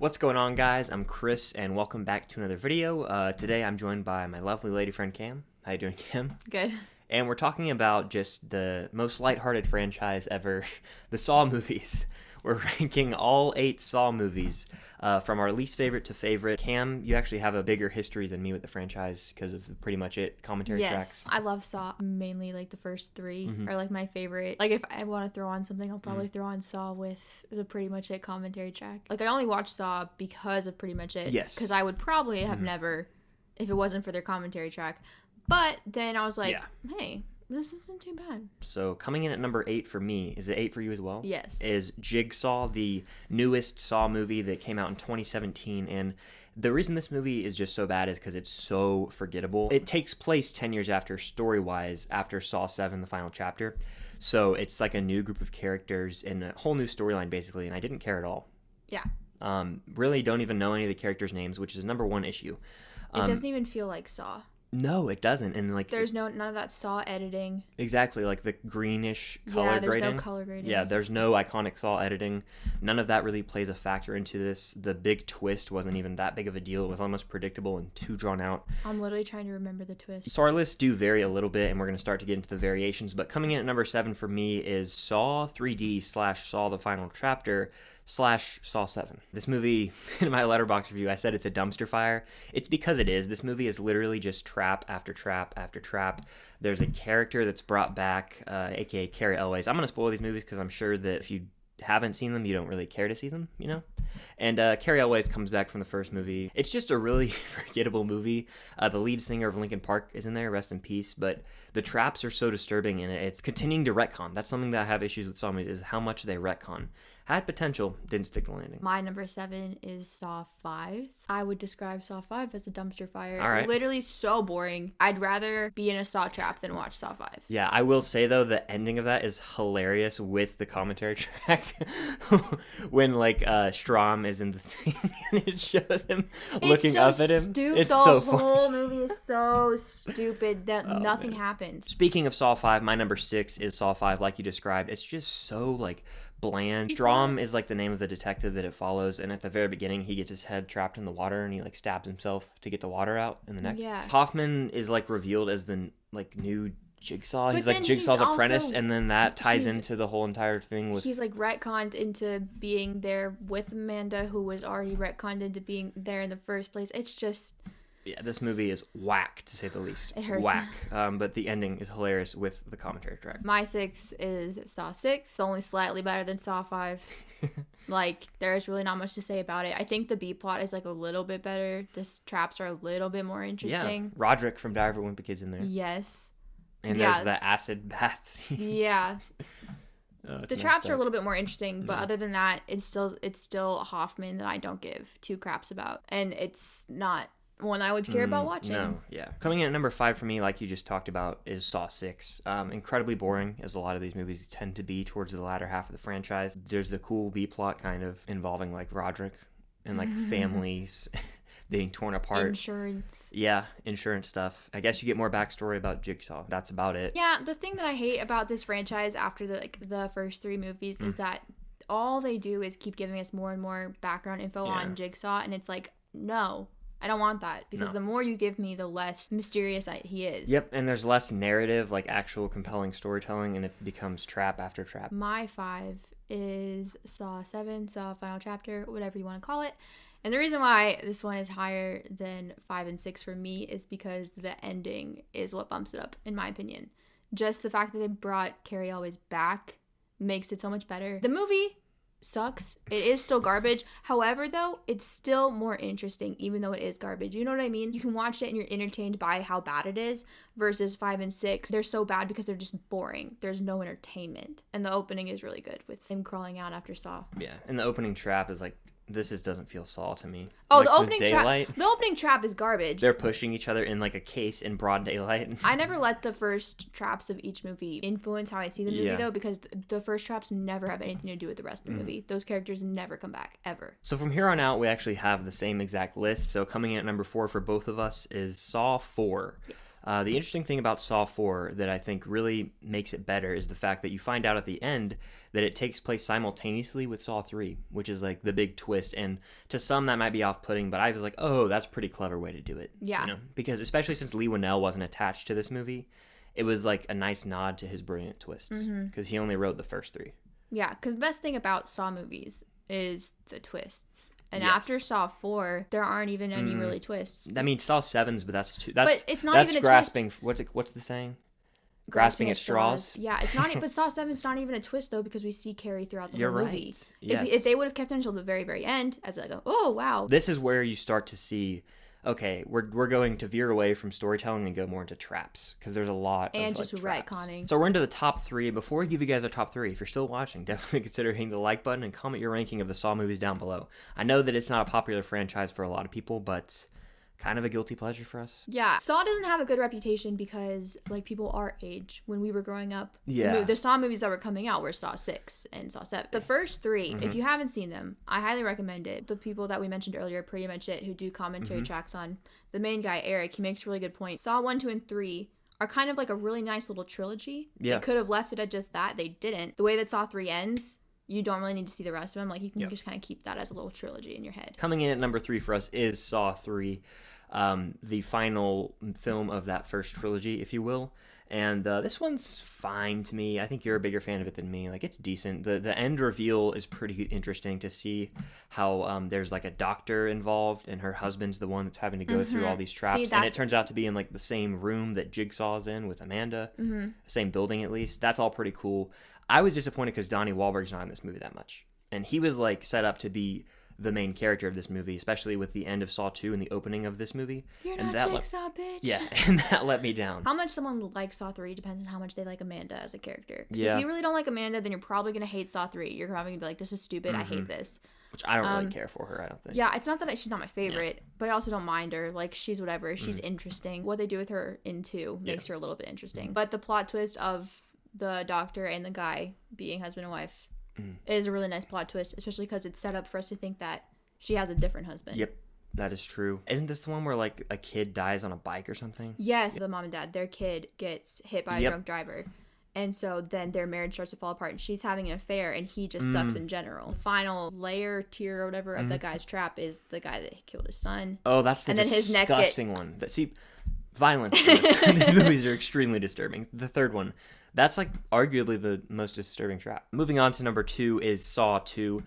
What's going on, guys? I'm Chris, and welcome back to another video. Today I'm joined by my lovely lady friend Cam. How you doing, Cam? Good. And we're talking about just the most lighthearted franchise ever, the Saw movies. We're ranking all 8 Saw movies from our least favorite to favorite. Cam, you actually have a bigger history than me with the franchise because of the Pretty Much It commentary tracks. I love Saw. Mainly like the first 3 are like my favorite. Like if I want to throw on something, I'll probably throw on Saw with the Pretty Much It commentary track. Like I only watched Saw because of Pretty Much It. Yes. Because I would probably have never, if it wasn't for their commentary track. But then I was like, hey, this isn't too bad. So coming in at number 8 for me, is it 8 for you as well? Yes. Is Jigsaw, the newest Saw movie that came out in 2017. And the reason this movie is just so bad is because it's so forgettable. It takes place 10 years after, story-wise, after Saw VII, the final chapter. So it's like a new group of characters and a whole new storyline, basically, and I didn't care at all. Yeah. Really don't even know any of the characters' names, which is number 1 issue. It doesn't even feel like Saw. No, it doesn't. And like there's none of that Saw editing. Exactly, like the greenish color grading. Yeah, grading. no color grading. Yeah, there's no iconic Saw editing. None of that really plays a factor into this. The big twist wasn't even that big of a deal. It was almost predictable and too drawn out. I'm literally trying to remember the twist. So our lists do vary a little bit, and we're going to start to get into the variations. But coming in at number 7 for me is Saw 3D / Saw the Final Chapter / Saw 7. This movie, in my Letterboxd review, I said it's a dumpster fire. It's because it is. This movie is literally just trap after trap after trap. There's a character that's brought back, aka Carrie Elways. I'm going to spoil these movies because I'm sure that if you haven't seen them, you don't really care to see them, you know? And Carrie Elways comes back from the first movie. It's just a really forgettable movie. The lead singer of Linkin Park is in there, rest in peace, but the traps are so disturbing, and it's continuing to retcon. That's something that I have issues with Saw movies, is how much they retcon. Had potential, didn't stick the landing. My number 7 is Saw 5. I would describe Saw 5 as a dumpster fire. All right. Literally so boring. I'd rather be in a Saw trap than watch Saw 5. Yeah, I will say, though, the ending of that is hilarious with the commentary track. When, like, Strom is in the thing and it shows him looking up at him. It's so funny. The whole movie is so stupid that nothing happens. Speaking of Saw 5, my number 6 is Saw 5, like you described. It's just so, like, bland. Strom is like the name of the detective that it follows, and at the very beginning he gets his head trapped in the water and he like stabs himself to get the water out in the neck. Yeah. Hoffman is like revealed as the like new Jigsaw. But he's like Jigsaw's apprentice, and then that ties he's- into the whole entire thing with He's like retconned into being there with Amanda, who was already retconned into being there in the first place. It's just... yeah, this movie is whack, to say the least. It hurts. Whack. But the ending is hilarious with the commentary track. My 6 is Saw 6. It's only slightly better than Saw 5. Like, there's really not much to say about it. I think the B plot is like a little bit better. The traps are a little bit more interesting. Yeah, Roderick from Diary of a Wimpy Kid's in there. Yes. And there's the acid bath scene. Yeah. The traps are a little. little bit more interesting, but other than that, it's still Hoffman that I don't give 2 craps about. And it's not one I would care about watching. No, yeah. Coming in at number 5 for me, like you just talked about, is Saw 6. Incredibly boring, as a lot of these movies tend to be towards the latter half of the franchise. There's the cool B-plot kind of involving, like, Roderick and, like, families being torn apart. Insurance. Yeah, insurance stuff. I guess you get more backstory about Jigsaw. That's about it. Yeah, the thing that I hate about this franchise after the first 3 movies is that all they do is keep giving us more and more background info on Jigsaw, and it's like, no, I don't want that, because the more you give me, the less mysterious he is. Yep, and there's less narrative, like actual compelling storytelling, and it becomes trap after trap. My 5 is Saw 7, Saw Final Chapter, whatever you want to call it. And the reason why this one is higher than 5 and 6 for me is because the ending is what bumps it up, in my opinion. Just the fact that they brought Carrie Elways back makes it so much better. The movie sucks. It is still garbage. However, though, it's still more interesting, even though it is garbage. You know what I mean? You can watch it and you're entertained by how bad it is, versus 5 and 6. They're so bad because they're just boring. There's no entertainment. And the opening is really good with him crawling out after Saw. Yeah, and the opening trap is like, this doesn't feel Saw to me. Oh, like, the opening daylight, trap. The opening trap is garbage. They're pushing each other in like a case in broad daylight. I never let the first traps of each movie influence how I see the movie, though, because the first traps never have anything to do with the rest of the movie. Those characters never come back, ever. So from here on out, we actually have the same exact list. So coming in at number 4 for both of us is Saw 4. Yes. The interesting thing about Saw 4 that I think really makes it better is the fact that you find out at the end that it takes place simultaneously with Saw 3, which is like the big twist. And to some that might be off-putting, but I was like, oh, that's a pretty clever way to do it. Yeah. You know? Because especially since Lee Winnell wasn't attached to this movie, it was like a nice nod to his brilliant twists. Because he only wrote the first 3. Yeah, because the best thing about Saw movies is the twists. And Yes. after Saw 4, there aren't even any really twists. I mean, Saw 7's, but that's too. But it's not that's even a grasping. What's the saying? Grasping at straws. Yeah, it's not. But Saw 7's not even a twist though, because we see Carrie throughout the You're whole right. movie. Yes. If they would have kept it until the very, very end, as like, oh wow. This is where you start to see, okay, we're going to veer away from storytelling and go more into traps, because there's a lot And of just traps. retconning. So we're into the top 3. Before we give you guys our top 3, if you're still watching, definitely consider hitting the like button and comment your ranking of the Saw movies down below. I know that it's not a popular franchise for a lot of people, but kind of a guilty pleasure for us. Yeah, Saw doesn't have a good reputation because like people our age, when we were growing up, Yeah. the Saw movies that were coming out were Saw 6 and Saw 7. The first 3, if you haven't seen them, I highly recommend it. The people that we mentioned earlier, Pretty Much It, who do commentary tracks on the main guy Eric, he makes a really good point. Saw 1, 2, and 3 are kind of like a really nice little trilogy. Yeah. They could have left it at just that. They didn't. The way that Saw 3 ends, you don't really need to see the rest of them. Like you can just kind of keep that as a little trilogy in your head. Coming in at number 3 for us is Saw 3, the final film of that first trilogy, if you will. And this one's fine to me. I think you're a bigger fan of it than me. Like, it's decent. The end reveal is pretty interesting to see how there's like a doctor involved and her husband's the one that's having to go through all these traps. And it turns out to be in like the same room that Jigsaw's in with Amanda, same building at least. That's all pretty cool. I was disappointed because Donnie Wahlberg's not in this movie that much. And he was like set up to be the main character of this movie, especially with the end of Saw 2 and the opening of this movie. You're and not Jigsaw, bitch. Yeah, and that let me down. How much someone will like Saw 3 depends on how much they like Amanda as a character. 'Cause Yeah. if you really don't like Amanda, then you're probably going to hate Saw 3. You're probably going to be like, this is stupid. I hate this. Which I don't really care for her, I don't think. Yeah, it's not that she's not my favorite, but I also don't mind her. Like, she's whatever. She's interesting. What they do with her in 2 makes her a little bit interesting. But the plot twist of the doctor and the guy being husband and wife is a really nice plot twist, especially because it's set up for us to think that she has a different husband. Yep, that is true. Isn't this the one where like a kid dies on a bike or something? Yes, the mom and dad, their kid gets hit by a drunk driver. And so then their marriage starts to fall apart and she's having an affair and he just sucks in general. The final tier or whatever of the guy's trap is the guy that killed his son. Oh, that's the And then his neck disgusting one. See, violence. These movies are extremely disturbing. The third one, that's like arguably the most disturbing trap. Moving on to number 2 is Saw 2.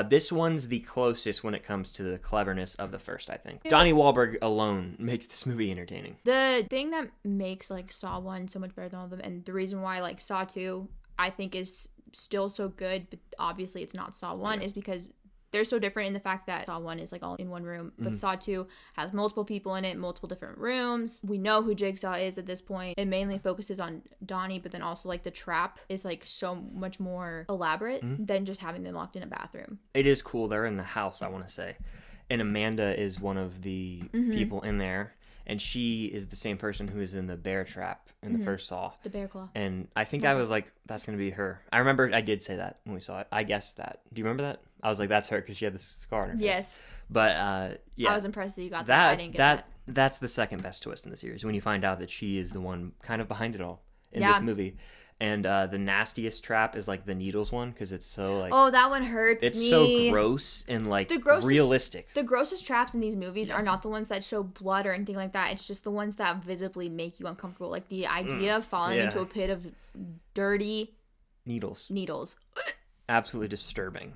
This one's the closest when it comes to the cleverness of the first, I think. Donnie Wahlberg alone makes this movie entertaining. The thing that makes like Saw 1 so much better than all of them, and the reason why like Saw 2 I think is still so good, but obviously it's not Saw 1, is because they're so different in the fact that Saw 1 is like all in one room, but Saw 2 has multiple people in it, multiple different rooms. We know who Jigsaw is at this point. It mainly focuses on Donnie, but then also like the trap is like so much more elaborate than just having them locked in a bathroom. It is cool. They're in the house, I want to say. And Amanda is one of the people in there. And she is the same person who is in the bear trap in the first Saw. The bear claw. And I think I was like, that's going to be her. I remember I did say that when we saw it. I guessed that. Do you remember that? I was like, that's her because she had this scar on her face. Yes. But yeah. I was impressed that you got that. I didn't get that. That's the second best twist in the series, when you find out that she is the one kind of behind it all in this movie. And the nastiest trap is like the needles one, because it's so like... Oh, that one hurts me. It's so gross and like realistic. The grossest traps in these movies are not the ones that show blood or anything like that. It's just the ones that visibly make you uncomfortable. Like the idea of falling into a pit of dirty... Needles. Absolutely disturbing.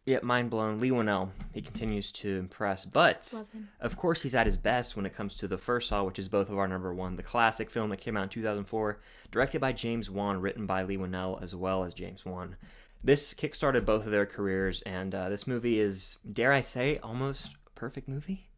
Yeah, mind blown. Lee Winnell, he continues to impress, but of course he's at his best when it comes to the first Saw, which is both of our number 1, the classic film that came out in 2004, directed by James Wan, written by Lee Winnell as well as James Wan. This kickstarted both of their careers, and this movie is, dare I say, almost a perfect movie.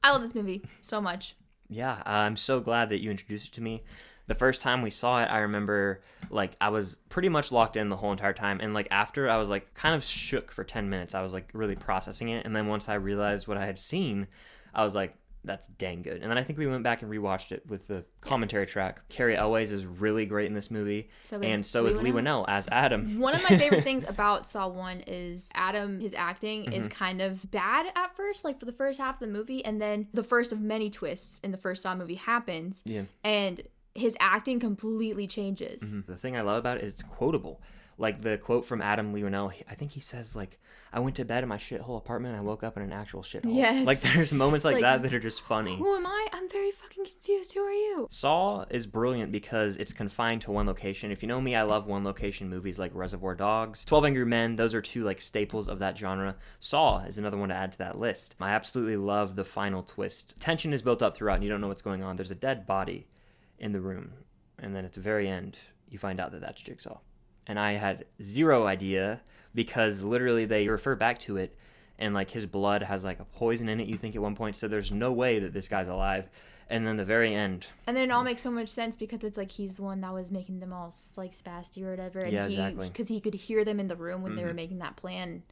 I love this movie so much. Yeah, I'm so glad that you introduced it to me. The first time we saw it, I remember, like, I was pretty much locked in the whole entire time. And, like, after, I was, like, kind of shook for 10 minutes. I was, like, really processing it. And then once I realized what I had seen, I was like, That's dang good. And then I think we went back and rewatched it with the commentary track. Carrie Elways is really great in this movie. So good. And so is Lee Winnell as Adam. One of my favorite things about Saw 1 is Adam, his acting is kind of bad at first, like for the first half of the movie. And then the first of many twists in the first Saw movie happens. Yeah. And his acting completely changes. The thing I love about it is it's quotable. Like the quote from Adam Lee Winnell, I think he says like, I went to bed in my shithole apartment and I woke up in an actual shithole. Yes. Like there's moments like that are just funny. Who am I? I'm very fucking confused. Who are you? Saw is brilliant because it's confined to one location. If you know me, I love one location movies like Reservoir Dogs, 12 Angry Men. Those are two like staples of that genre. Saw is another one to add to that list. I absolutely love the final twist. Tension is built up throughout and you don't know what's going on. There's a dead body in the room. And then at the very end, you find out that that's Jigsaw. And I had zero idea because literally they refer back to it and like his blood has like a poison in it, you think at one point. So there's no way that this guy's alive. And then the very end. And then it all makes so much sense because it's like he's the one that was making them all like spasty or whatever. And exactly. Because he could hear them in the room when they were making that plan.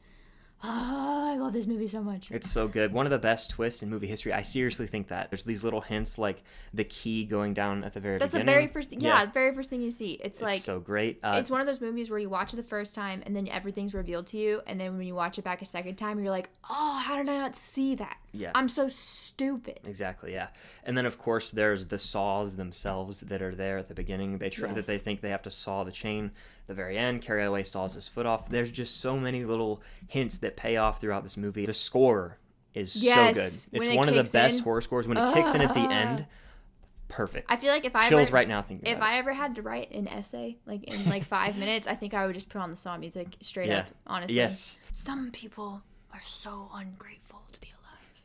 Oh, I love this movie so much. It's so good. One of the best twists in movie history. I seriously think that. There's these little hints like the key going down at the very beginning. That's the very first thing. Yeah, the very first thing you see. It's like so great. It's one of those movies where you watch it the first time and then everything's revealed to you. And then when you watch it back a second time, you're like, oh, how did I not see that? Yeah. I'm so stupid. Exactly, yeah. And then, of course, there's the saws themselves that are there at the beginning. They try that they think they have to saw the chain. At the very end, Carrie Elway saws his foot off. There's just so many little hints that pay off throughout this movie. The score is so good. It's one of the best horror scores. When it kicks in at the end, perfect. I feel like if I chills right now thinking about it. If I ever had to write an essay like in like 5 minutes, I think I would just put on the Saw music straight up. Honestly, yes. Some people are so ungrateful to be alive,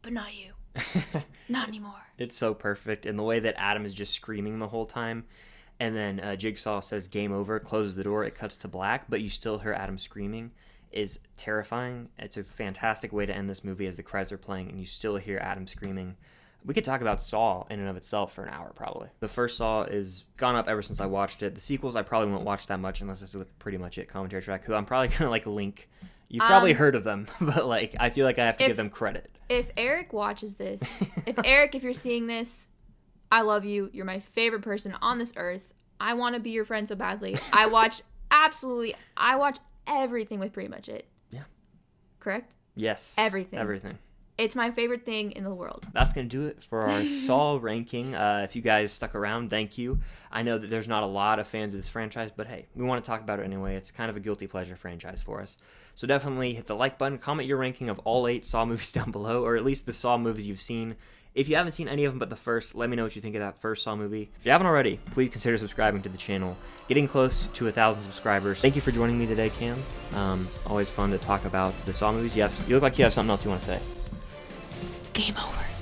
but not you. Not anymore. It's so perfect, and the way that Adam is just screaming the whole time, and then Jigsaw says "game over," closes the door, it cuts to black, but you still hear Adam screaming. Is terrifying. It's a fantastic way to end this movie as the credits are playing, and you still hear Adam screaming. We could talk about Saw in and of itself for an hour, probably. The first Saw is gone up ever since I watched it. The sequels I probably won't watch that much unless it's with Pretty Much It commentary track, who I'm probably gonna like link. You've probably heard of them, but like I feel like I have to give them credit. If Eric watches this, if you're seeing this, I love you. You're my favorite person on this earth. I want to be your friend so badly. I watch everything with Pretty Much It. Yeah. Correct? Yes. Everything. It's my favorite thing in the world. That's going to do it for our Saw ranking. If you guys stuck around, thank you. I know that there's not a lot of fans of this franchise, but hey, we want to talk about it anyway. It's kind of a guilty pleasure franchise for us. So definitely hit the like button, comment your ranking of all 8 Saw movies down below, or at least the Saw movies you've seen. If you haven't seen any of them but the first, let me know what you think of that first Saw movie. If you haven't already, please consider subscribing to the channel. Getting close to 1,000 subscribers. Thank you for joining me today, Cam. Always fun to talk about the Saw movies. You look like you have something else you want to say. Game over.